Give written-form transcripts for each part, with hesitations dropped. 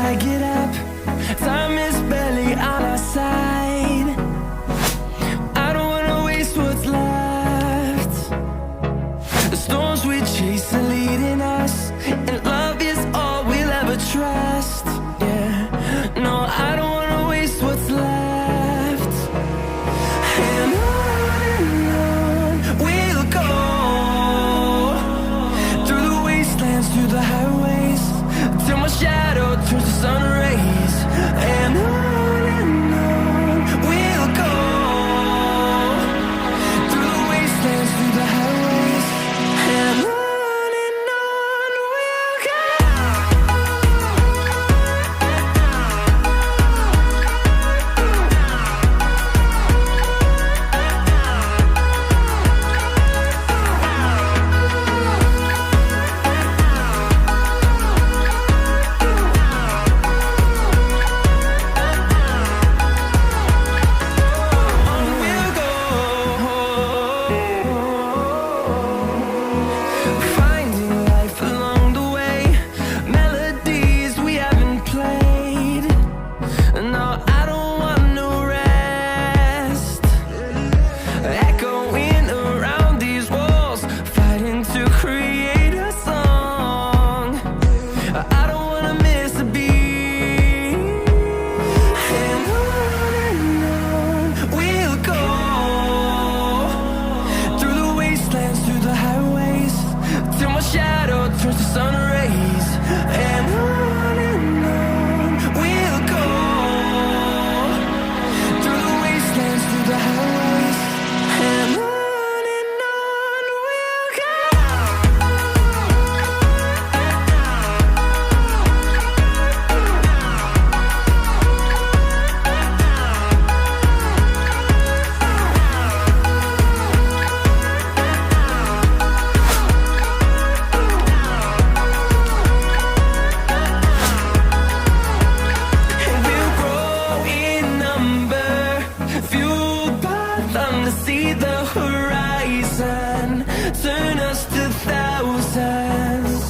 gotta get up. Time is barely on our side. I don't wanna waste what's left. The storms we chase are leading us, and love is all we'll ever trust. Yeah, no, I don't wanna waste what's left. And on we'll go, through the wastelands, through the highways, till my shadow turns to sun rays. And on we'll go, through the wastelands, through the highways, and on we'll go. Finding life along the way, melodies we haven't played. No, I don't want no rest. Echoing around these walls, fighting to create a song. I don't wanna miss a beat. And on we'll go, through the wastelands, through the highways, till my shadow turns to sun rays. And on we'll go, through the wastelands, through the highways, and on we'll go. And we'll grow in number, fueled by them to see the horizon, turn us to thousands.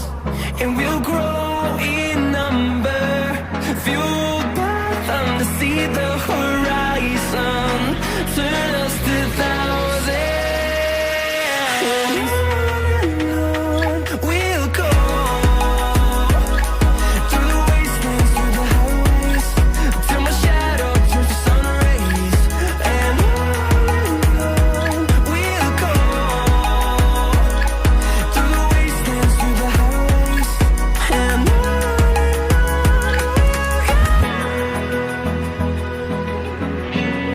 And we'll grow in number, fueled by them to see the horizon, turn us to thousands.